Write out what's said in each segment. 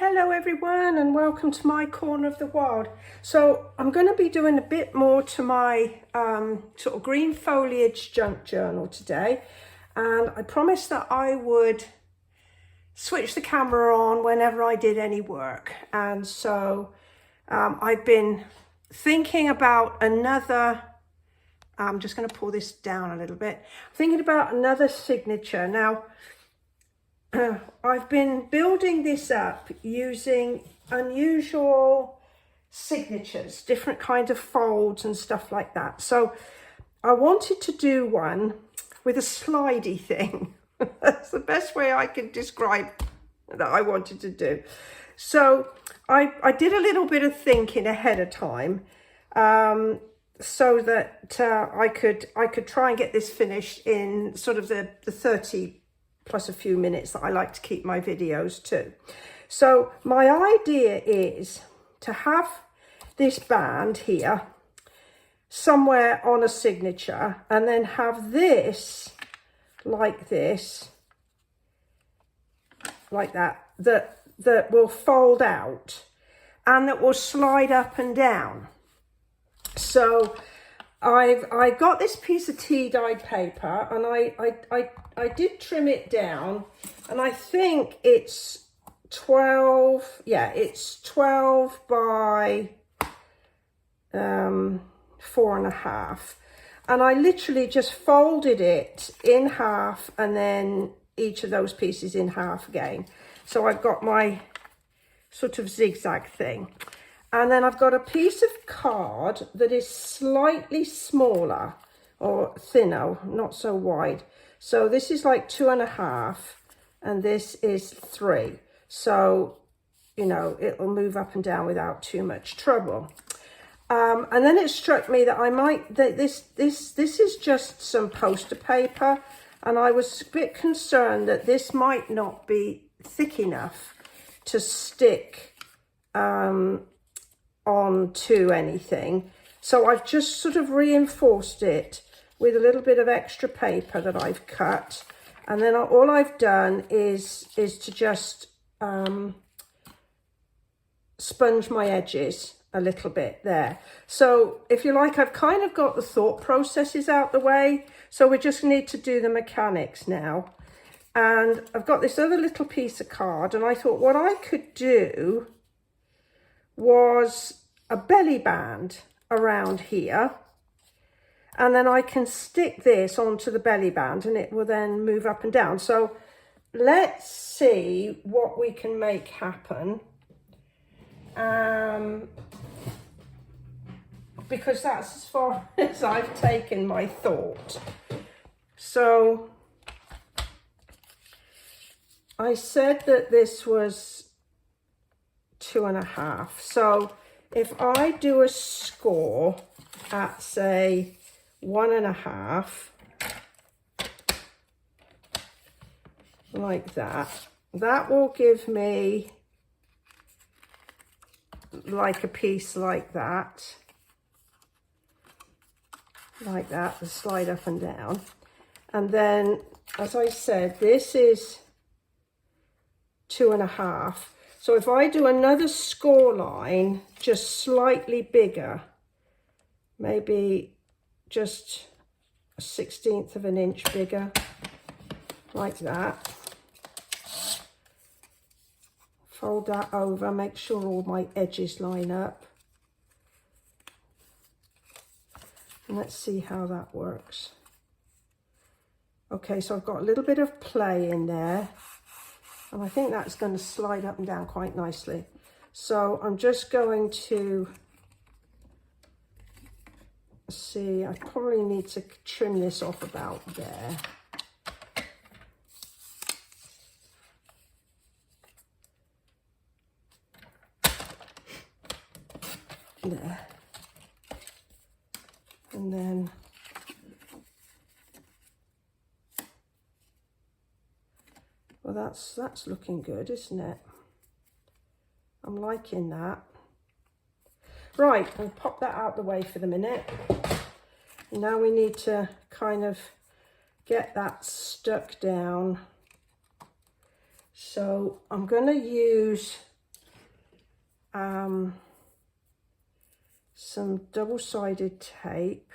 Hello everyone and welcome to my corner of the world. So I'm going to be doing a bit more to my sort of green foliage junk journal today, and I promised that I would switch the camera on whenever I did any work. And so I've been thinking about another, I'm just going to pull this down a little bit, thinking about another signature. Now I've been building this up using unusual signatures, different kinds of folds and stuff like that. So I wanted to do one with a slidey thing. That's the best way I can describe that I wanted to do. So I did a little bit of thinking ahead of time so that I could try and get this finished in sort of the 30 plus a few minutes that I like to keep my videos to. So my idea is to have this band here somewhere on a signature, and then have this like this, like that will fold out and that will slide up and down. So I got this piece of tea-dyed paper, and I did trim it down, and I think it's 12, yeah, it's 12 by 4.5, and I literally just folded it in half and then each of those pieces in half again. So I've got my sort of zigzag thing. And then I've got a piece of card that is slightly smaller or thinner, not so wide. So this is like 2.5 and this is 3. So, you know, it'll move up and down without too much trouble. And then it struck me that I might, this is just some poster paper, and I was a bit concerned that this might not be thick enough to stick onto anything. So I've just sort of reinforced it with a little bit of extra paper that I've cut, and then all I've done is to just sponge my edges a little bit there. So if you like, I've kind of got the thought processes out the way, so we just need to do the mechanics now. And I've got this other little piece of card, and I thought what I could do was a belly band around here, and then I can stick this onto the belly band and it will then move up and down. So let's see what we can make happen, because that's as far as I've taken my thought. So I said that this was 2.5. So if I do a score at, say, 1.5, like that, that will give me like a piece like that, to slide up and down. And then, as I said, this is 2.5. So if I do another score line just slightly bigger, maybe just 1/16 of an inch bigger, like that, fold that over, make sure all my edges line up, and let's see how that works. Okay, so I've got a little bit of play in there, and I think that's going to slide up and down quite nicely. So I'm just going to see, I probably need to trim this off about there. There. And then well, that's looking good, isn't it? I'm liking that. Right, I'll pop that out the way for the minute. Now we need to kind of get that stuck down. So I'm going to use some double-sided tape.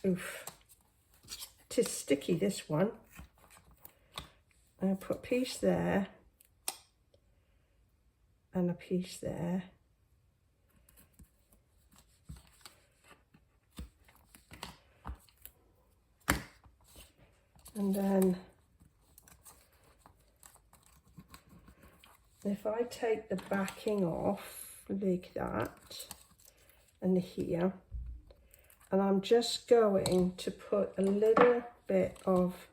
Oof, it is sticky, this one. I'll put a piece there and a piece there. And then if I take the backing off like that and here, and I'm just going to put a little bit of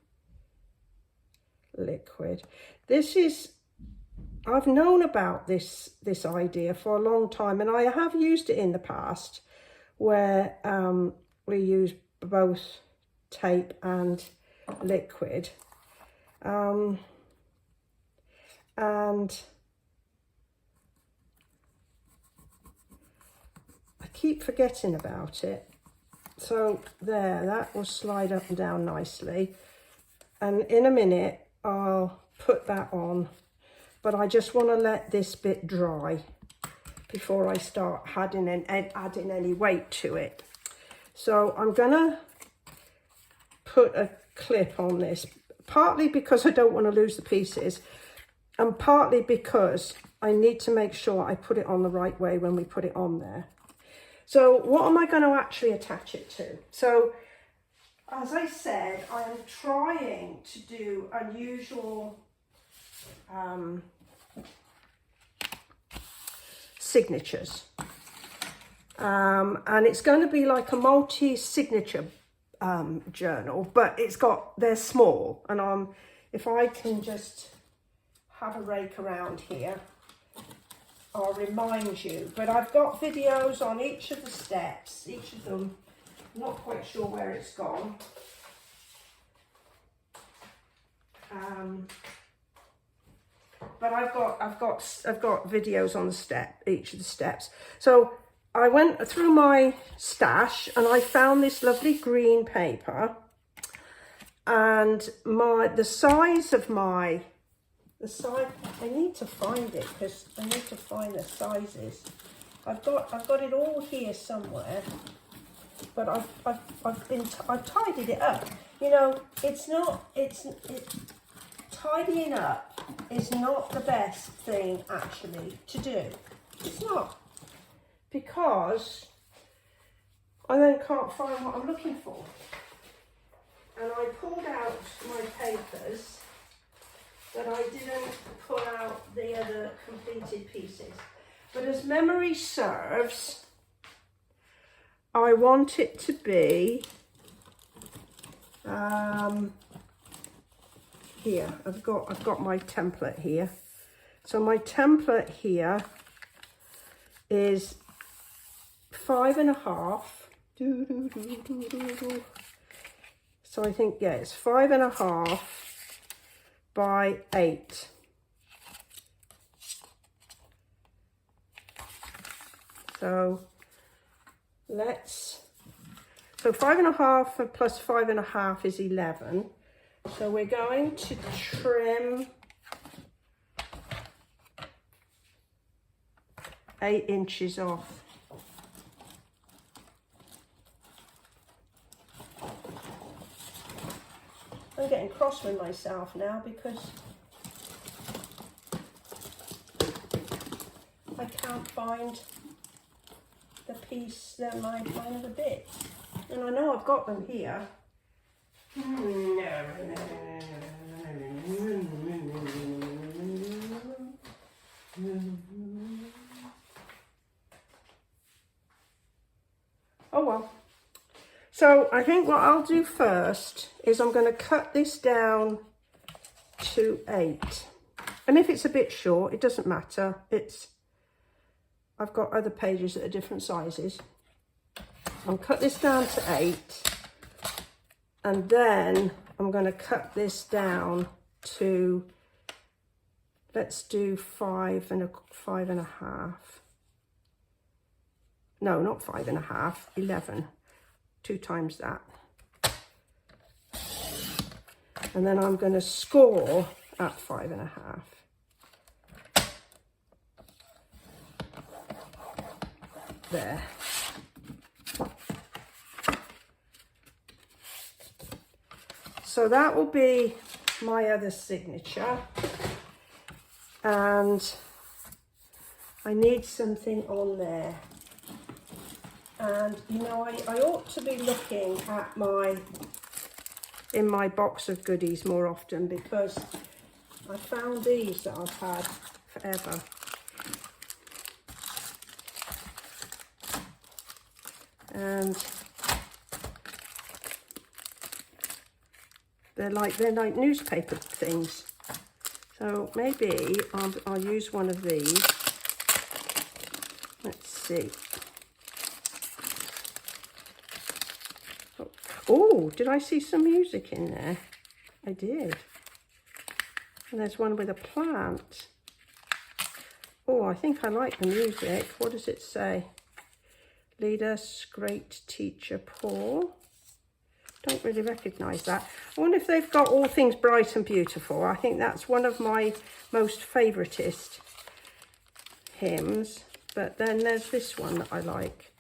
liquid. This is, I've known about this idea for a long time, and I have used it in the past where we use both tape and liquid, and I keep forgetting about it. So there, that will slide up and down nicely, and in a minute I'll put that on, but I just want to let this bit dry before I start adding any weight to it. So I'm gonna put a clip on this, partly because I don't want to lose the pieces, and partly because I need to make sure I put it on the right way when we put it on there. So what am I going to actually attach it to? So as I said, I am trying to do unusual signatures, and it's going to be like a multi-signature journal, but they're small, and if I can just have a rake around here, I'll remind you. But I've got videos on each of the steps, each of them. I'm not quite sure where it's gone. But I've got videos on each of the steps. So I went through my stash and I found this lovely green paper, and the size, I need to find it because I need to find the sizes. I've got it all here somewhere, but I've tidied it up. You know, tidying up is not the best thing actually to do. It's not, because I then can't find what I'm looking for. And I pulled out my papers, but I didn't pull out the other completed pieces. But as memory serves, I want it to be here. I've got my template here. So my template here is 5.5. So I think, yeah, it's 5.5 by 8. So 5.5 plus 5.5 is 11. So we're going to trim 8 inches off. I'm getting cross with myself now because I can't find the piece that might find the bit. And I know I've got them here. Oh well. So I think what I'll do first is I'm going to cut this down to 8. And if it's a bit short, it doesn't matter. I've got other pages that are different sizes. I'll cut this down to 8. And then I'm going to cut this down to, let's do 5.5. No, not 5.5, 11. 2 times that. And then I'm going to score at 5.5. There. So that will be my other signature. And I need something on there. And you know, I ought to be looking at in my box of goodies more often, because I found these that I've had forever. And they're like newspaper things. So maybe I'll use one of these. Let's see. Oh, did I see some music in there? I did. And there's one with a plant. Oh, I think I like the music. What does it say? Lead us, great teacher Paul. Don't really recognise that. I wonder if they've got All Things Bright and Beautiful. I think that's one of my most favouriteest hymns. But then there's this one that I like.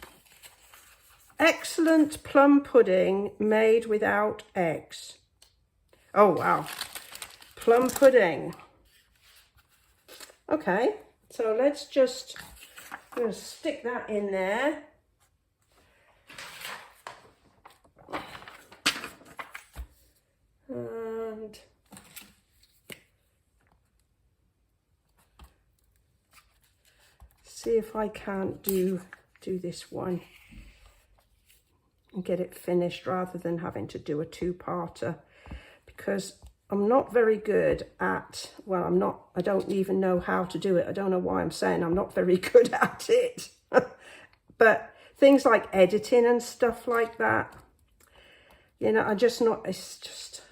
Excellent plum pudding made without eggs. Oh, wow. Plum pudding. Okay, so let's just, I'm going to stick that in there. And see if I can't do this one and get it finished rather than having to do a two-parter, because I'm not very good at, well, I don't even know how to do it. I don't know why I'm saying I'm not very good at it. But things like editing and stuff like that, you know, it's just,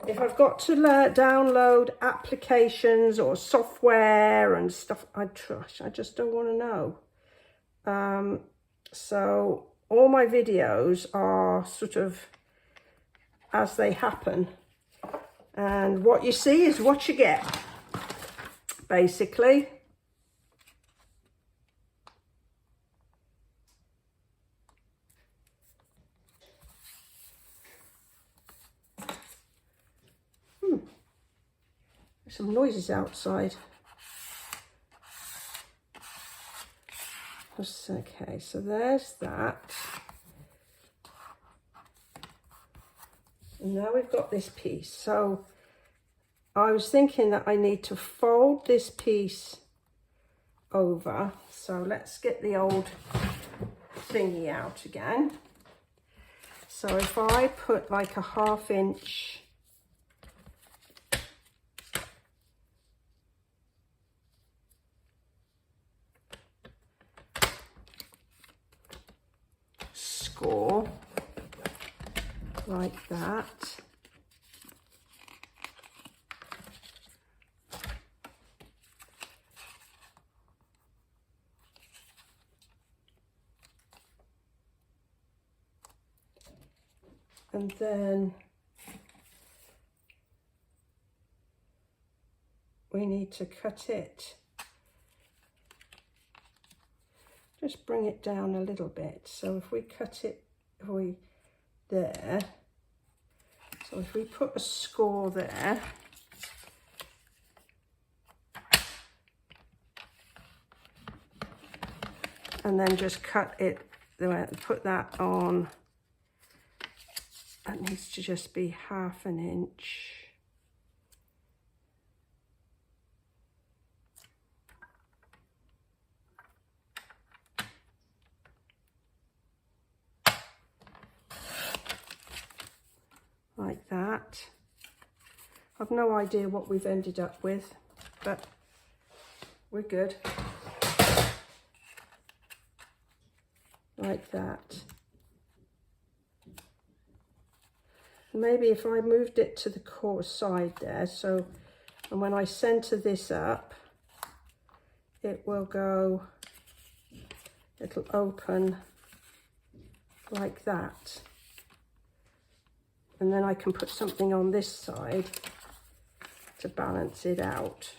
if I've got to download applications or software and stuff, I just don't want to know. So all my videos are sort of as they happen. And what you see is what you get, basically. There's some noises outside. Okay, so there's that. And now we've got this piece. So I was thinking that I need to fold this piece over. So let's get the old thingy out again. So if I put like a 1/2 inch score like that, and then we need to cut it, just bring it down a little bit. So if we cut it there, so if we put a score there, and then just cut it, put that on, that needs to just be 1/2 inch. Like that. I've no idea what we've ended up with, but we're good. Like that. Maybe if I moved it to the core side there, so, and when I center this up, it will go, it'll open like that. and then I can put something on this side to balance it out.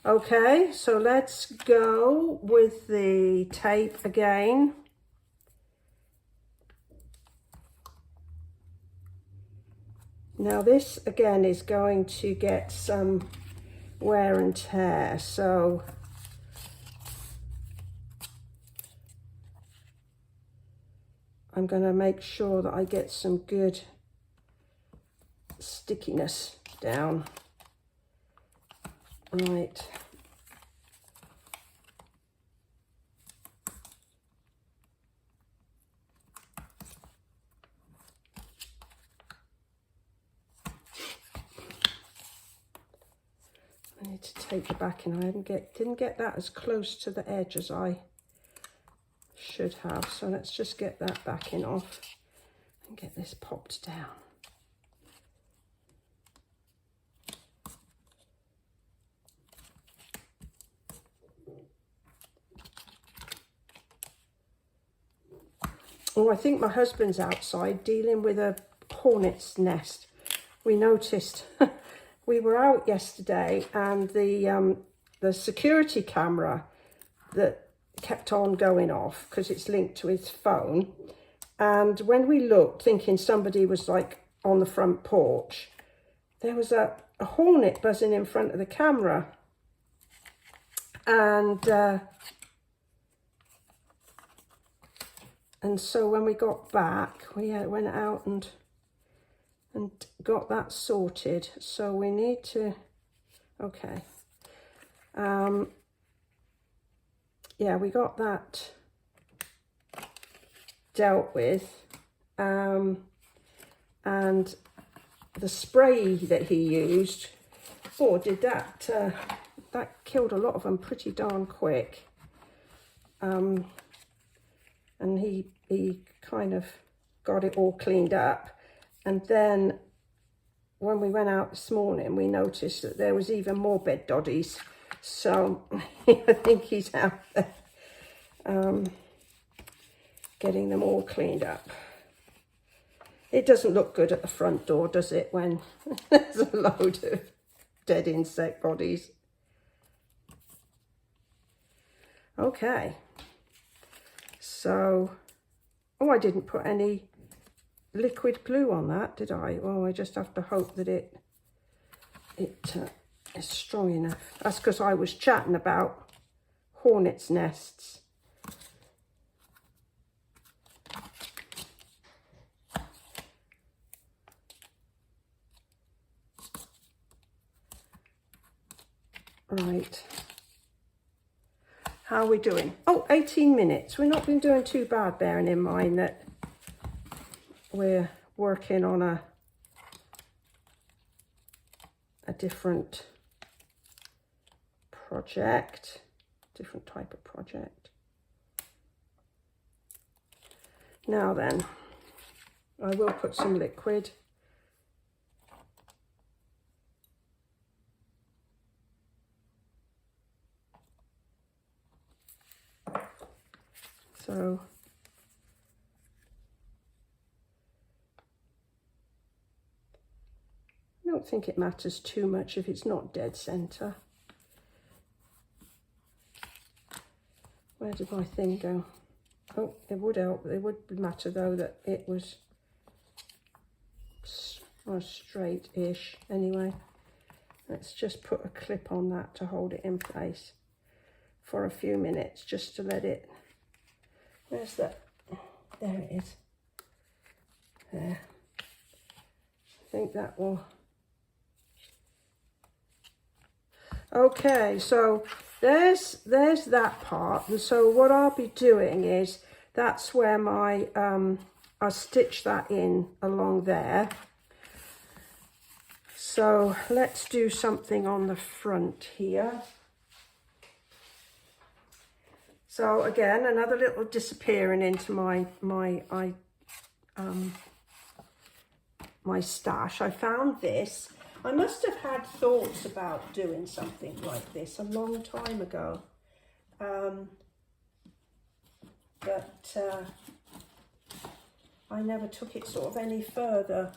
Okay, so let's go with the tape again. Now this again is going to get some wear and tear, so I'm going to make sure that I get some good stickiness down. Right. I need to take the backing. I didn't get that as close to the edge as I should have. So let's just get that backing off and get this popped down. Oh, I think my husband's outside dealing with a hornet's nest. We noticed we were out yesterday, and the security camera that kept on going off because it's linked to his phone. And when we looked, thinking somebody was like on the front porch, there was a hornet buzzing in front of the camera. And so when we got back, we went out and got that sorted. So we need to, okay. Yeah, we got that dealt with. And the spray that he used, did that, that killed a lot of them pretty darn quick. And he kind of got it all cleaned up. And then when we went out this morning, we noticed that there was even more bed doddies. So I think he's out there getting them all cleaned up. It doesn't look good at the front door, does it, when there's a load of dead insect bodies? Okay. So, oh, I didn't put any liquid glue on that, did I? Oh, I just have to hope that it is strong enough. That's because I was chatting about hornets' nests. Right. How are we doing? Oh, 18 minutes. We've not been doing too bad, bearing in mind that we're working on a different project, different type of project. Now then, I will put some liquid. So I don't think it matters too much if it's not dead center. Where did my thing go? Oh, it would help. It would matter though that it was straight-ish. Anyway, let's just put a clip on that to hold it in place for a few minutes, just to let it. Where's that? There it is. There. I think that will. Okay, so there's that part. And so what I'll be doing is, that's where my I'll stitch that in along there. So let's do something on the front here. So again, another little disappearing into my stash. I found this. I must have had thoughts about doing something like this a long time ago. But I never took it sort of any further,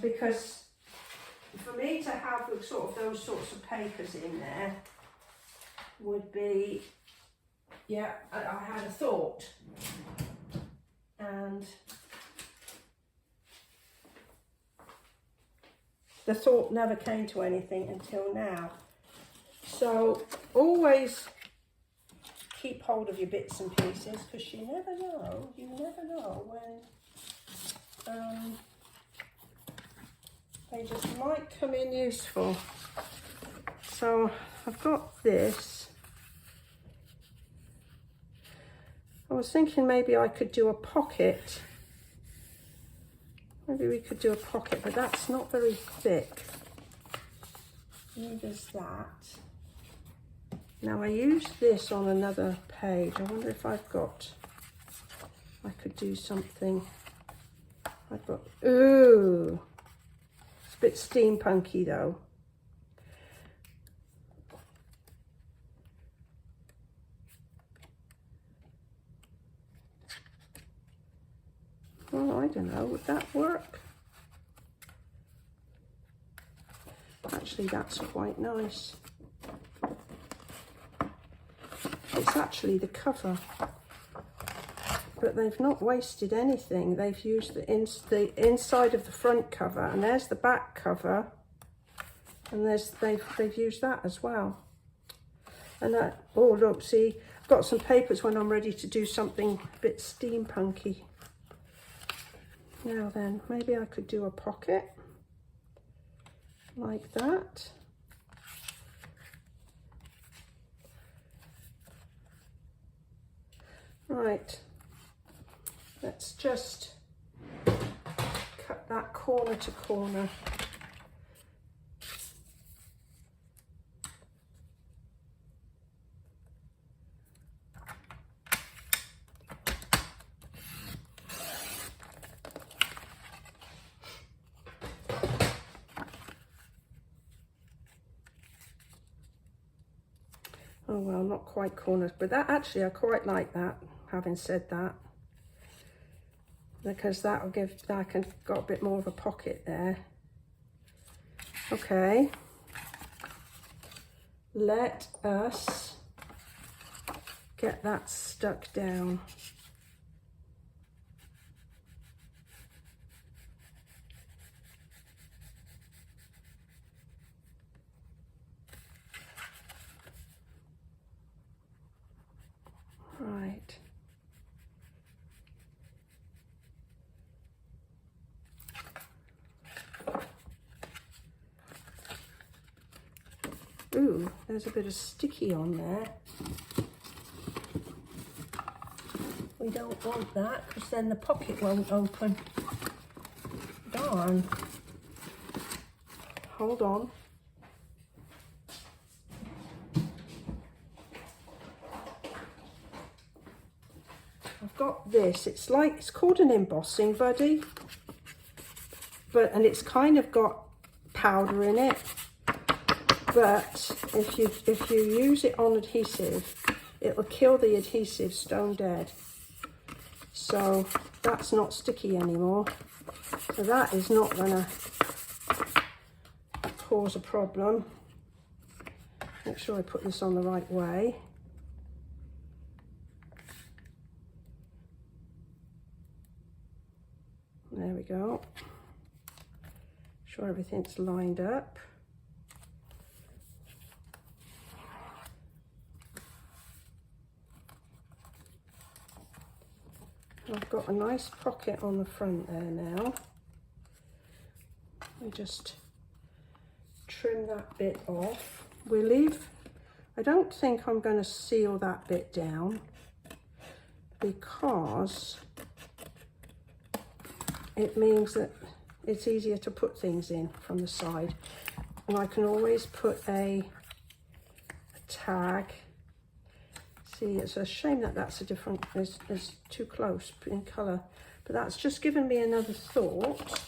because for me to have sort of those sorts of papers in there would be, yeah, I had a thought, and the thought never came to anything until now. So always keep hold of your bits and pieces, because you never know when they just might come in useful. So I've got this. I was thinking maybe I could do a pocket. Maybe we could do a pocket, but that's not very thick. Neither is that. Now I used this on another page. I wonder if I could do something. I've got, ooh, it's a bit steampunky though. Oh, I don't know, would that work? Actually, that's quite nice. It's actually the cover, but they've not wasted anything. They've used the inside of the front cover, and there's the back cover, and they've used that as well. And that, oh look, see, I've got some papers when I'm ready to do something a bit steampunky. Now then, maybe I could do a pocket like that. Right, let's just cut that corner to corner. Oh well, not quite corners, but that actually I quite like that, having said that, because that'll give, that can got a bit more of a pocket there. Okay, let us get that stuck down. Right. Ooh, there's a bit of sticky on there. We don't want that, because then the pocket won't open. Darn. Hold on. I've got this. It's called an embossing buddy, and it's kind of got powder in it. But if you use it on adhesive, it'll kill the adhesive stone dead. So that's not sticky anymore. So that is not gonna cause a problem. Make sure I put this on the right way. There we go. Sure everything's lined up. I've got a nice pocket on the front there now. We just trim that bit off. We'll leave, I don't think I'm going to seal that bit down, because it means that it's easier to put things in from the side. And I can always put a tag. See, it's a shame that that's a different, is too close in colour, but that's just given me another thought.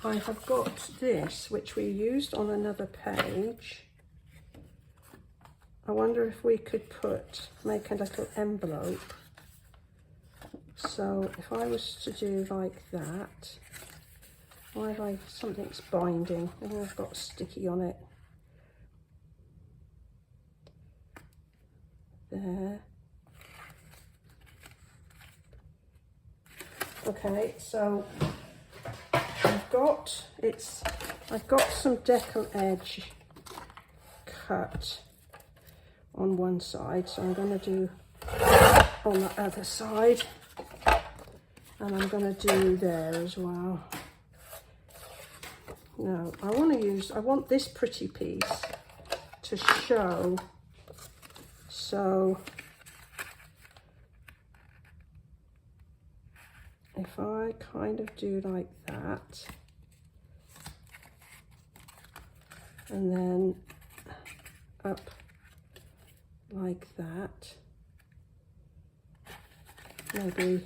I have got this, which we used on another page. I wonder if we could make a little envelope. So if I was to do like that, why have I, something's binding, and I've got sticky on it. There. Okay, so I've got some decal edge cut on one side, so I'm going to do on the other side, and I'm going to do there as well. No, I want this pretty piece to show, so if I kind of do like that, and then up like that, maybe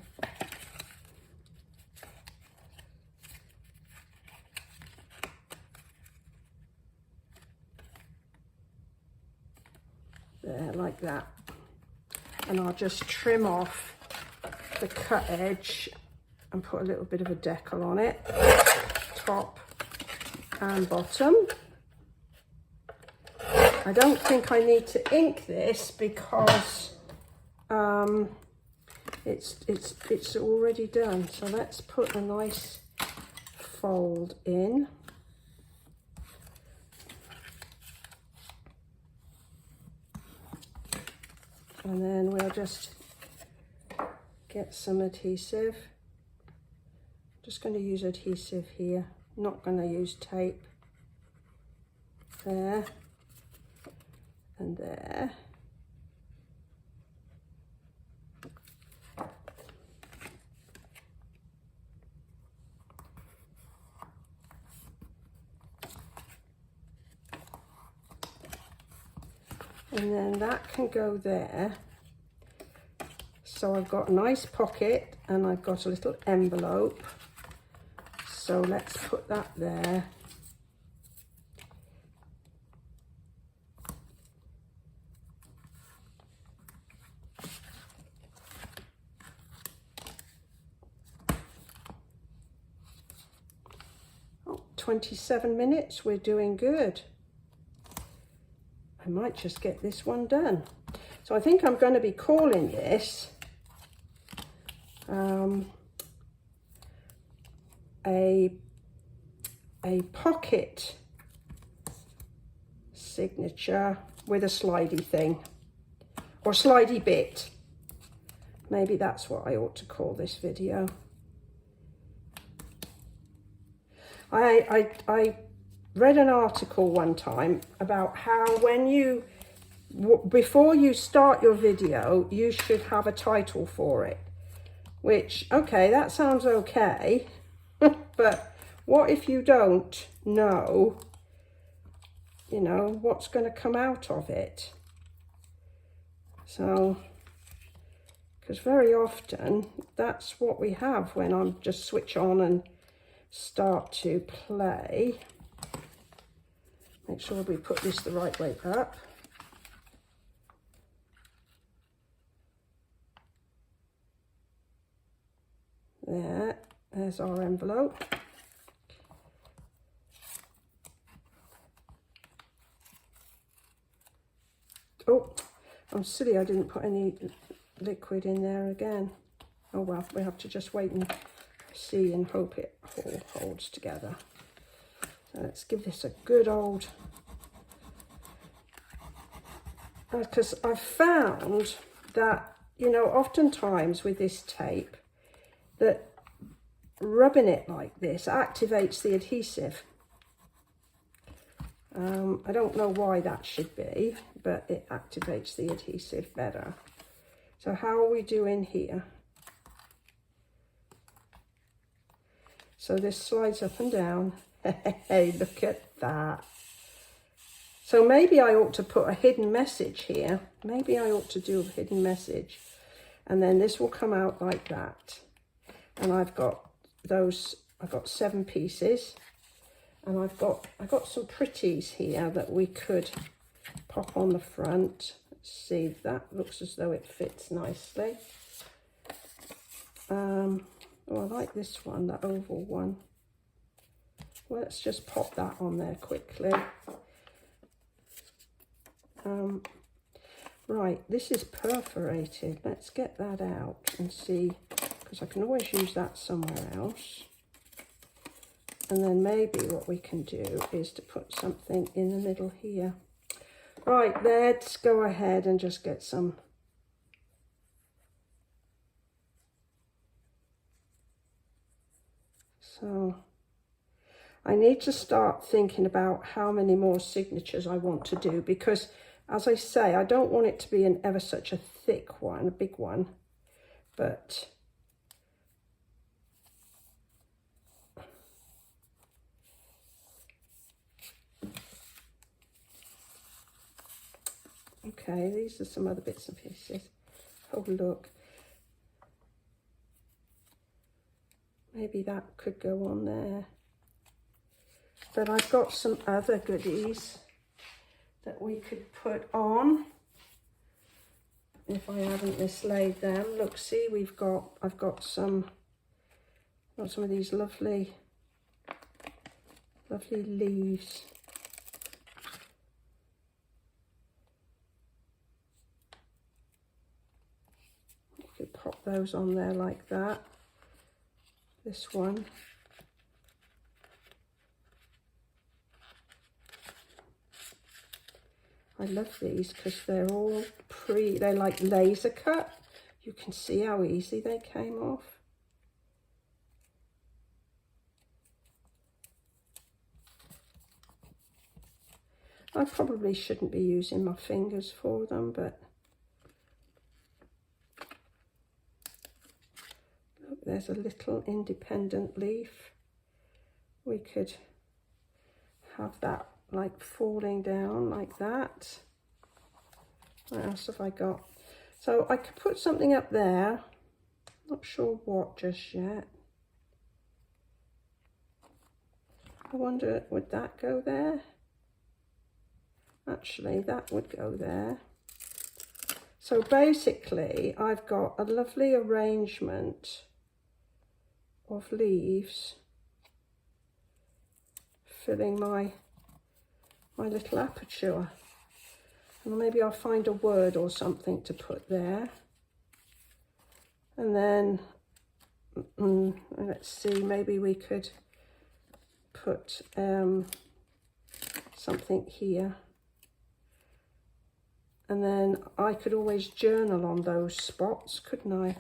there, like that, and I'll just trim off the cut edge and put a little bit of a decal on it, top and bottom. I don't think I need to ink this because it's already done. So let's put a nice fold in. And then we'll just get some adhesive. Just going to use adhesive here, not going to use tape. There and there. And then that can go there. So I've got a nice pocket and I've got a little envelope. So let's put that there. Oh, 27 minutes, we're doing good. I might just get this one done. So I think I'm going to be calling this a pocket signature with a slidey thing, or slidey bit. Maybe that's what I ought to call this video. I read an article one time about how when you, before you start your video, you should have a title for it. Which, okay, that sounds okay, but what if you don't know, you know, what's going to come out of it? So, because very often that's what we have when I'm just switch on and start to play. Make sure we put this the right way up. There's our envelope. Oh, I'm silly, I didn't put any liquid in there again. Oh well, we have to just wait and see and hope it all holds together. So let's give this a good old, because I've found that, you know, oftentimes with this tape, that rubbing it like this activates the adhesive. I don't know why that should be, but it activates the adhesive better. So how are we doing here? So this slides up and down. Hey, look at that. So maybe I ought to put a hidden message here. Maybe I ought to do a hidden message. And then this will come out like that. And I've got 7 pieces. And I've got some pretties here that we could pop on the front. Let's see, that looks as though it fits nicely. Oh, I like this one, that oval one. Let's just pop that on there quickly. Right, this is perforated. Let's get that out and see, because I can always use that somewhere else. And then maybe what we can do is to put something in the middle here. Right, let's go ahead and just get some. So I need to start thinking about how many more signatures I want to do, because as I say, I don't want it to be an ever such a thick one, a big one, but okay, these are some other bits and pieces. Oh, look. Maybe that could go on there. But I've got some other goodies that we could put on if I haven't mislaid them. Look, see, I've got some of these lovely leaves. You could pop those on there like that. This one. I love these because they're all they're like laser cut. You can see how easy they came off. I probably shouldn't be using my fingers for them, but look, there's a little independent leaf. We could have that like falling down like that. What else have I got? So I could put something up there. Not sure what just yet. I wonder, would that go there? Actually, that would go there. So basically, I've got a lovely arrangement of leaves filling my little aperture. And maybe I'll find a word or something to put there. And then, let's see, maybe we could put something here. And then I could always journal on those spots, couldn't I?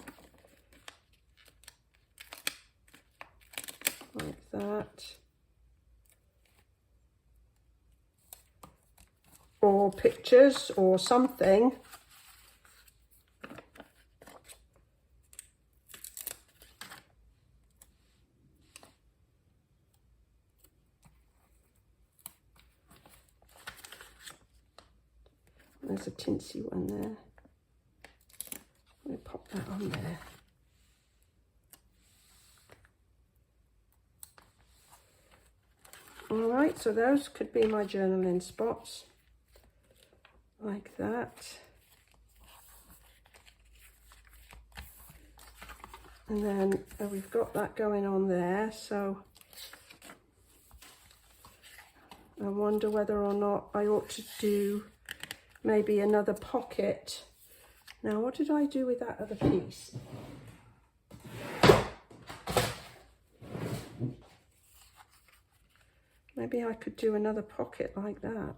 Like that. Or pictures or something. There's a tinsy one there. Let me pop that on there. All right, so those could be my journaling spots. Like that. And then we've got that going on there, so I wonder whether or not I ought to do maybe another pocket. Now, what did I do with that other piece? Maybe I could do another pocket like that.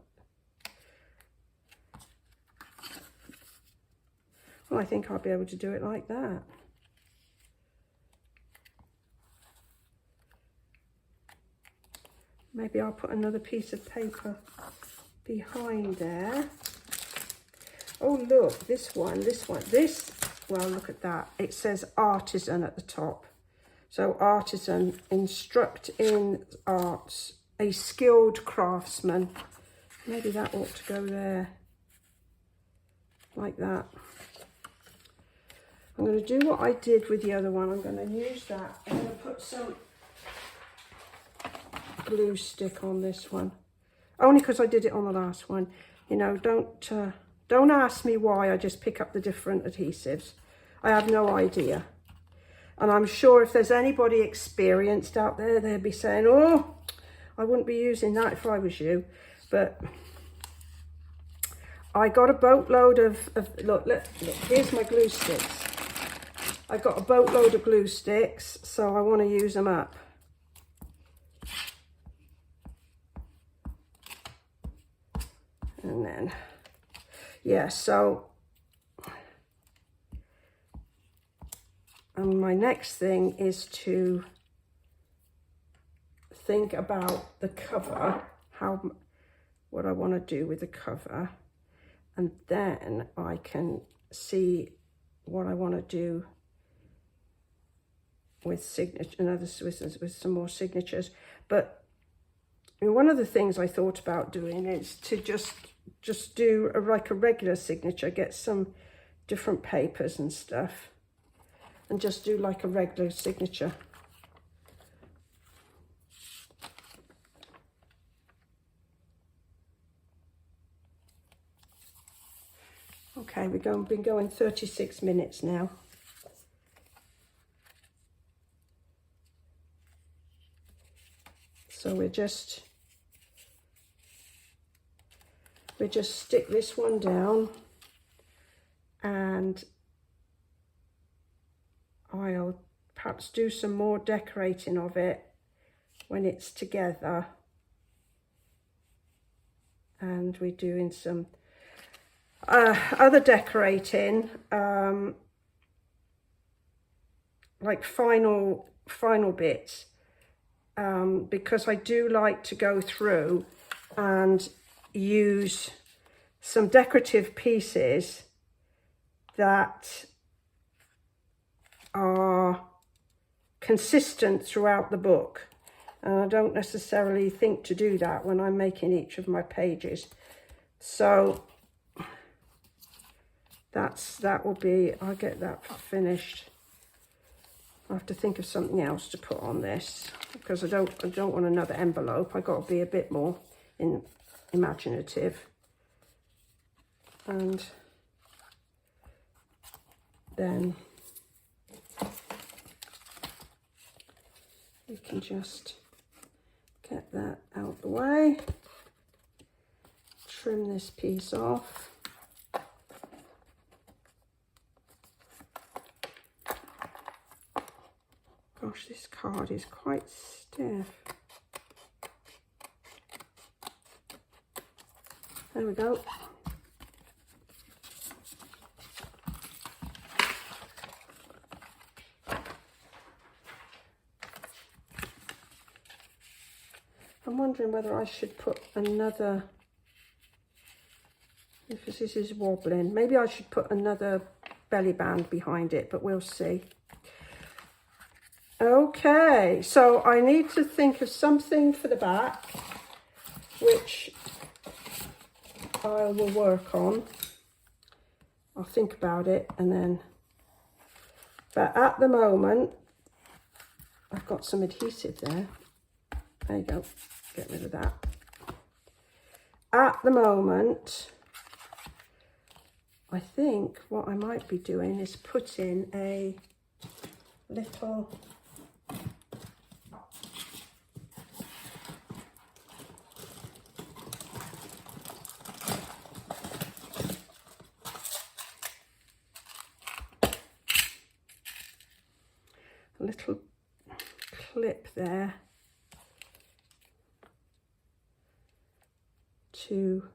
Well, I think I'll be able to do it like that. Maybe I'll put another piece of paper behind there. Oh, look, this, well, look at that. It says artisan at the top. So artisan, instruct in arts, a skilled craftsman. Maybe that ought to go there, like that. I'm going to do what I did with the other one. I'm going to use that. I'm going to put some glue stick on this one. Only because I did it on the last one. You know, don't ask me why I just pick up the different adhesives. I have no idea. And I'm sure if there's anybody experienced out there, they'd be saying, oh, I wouldn't be using that if I was you. But I got a boatload of look, here's my glue sticks. I got a boatload of glue sticks, so I want to use them up. And then, yeah, so, and my next thing is to think about the cover, what I want to do with the cover, and then I can see what I want to do with signature and others with some more signatures. But one of the things I thought about doing is to just do like a regular signature, get some different papers and stuff, and just do like a regular signature. Okay, we've been going 36 minutes now. So we just stick this one down, and I'll perhaps do some more decorating of it when it's together. And we're doing some other decorating, like final bits, because I do like to go through and use some decorative pieces that are consistent throughout the book, and I don't necessarily think to do that when I'm making each of my pages. So that will be, I'll get that finished. I have to think of something else to put on this, because I don't want another envelope. I got to be a bit more imaginative. And then we can just get that out the way, trim this piece off. Gosh, this card is quite stiff. There we go. I'm wondering whether I should put another, because this is wobbling, maybe I should put another belly band behind it, but we'll see. Okay, so I need to think of something for the back, which I will work on. I'll think about it, and then, but at the moment, I've got some adhesive there. There you go, get rid of that. At the moment, I think what I might be doing is putting a little clip there to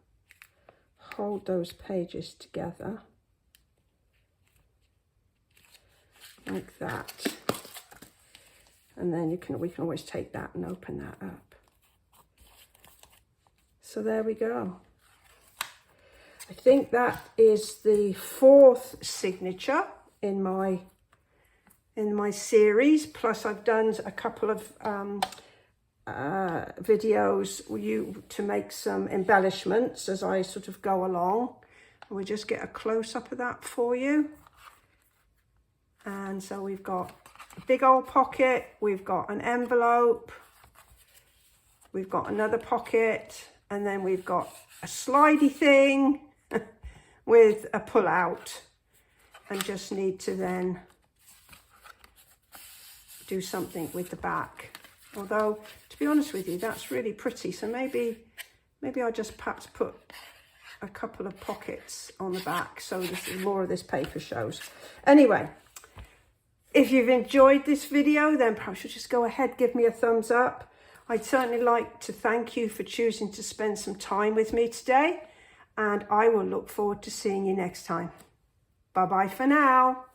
hold those pages together like that, and then we can always take that and open that up. So there we go. I think that is the 4th signature in my series, plus I've done a couple of videos to make some embellishments as I sort of go along. And we just get a close-up of that for you. And so we've got a big old pocket, we've got an envelope, we've got another pocket, and then we've got a slidey thing with a pull out, and just need to then do something with the back. Although, to be honest with you, that's really pretty. So maybe I'll just perhaps put a couple of pockets on the back so more of this paper shows. Anyway, if you've enjoyed this video, then perhaps you'll just go ahead, give me a thumbs up. I'd certainly like to thank you for choosing to spend some time with me today, and I will look forward to seeing you next time. Bye-bye for now.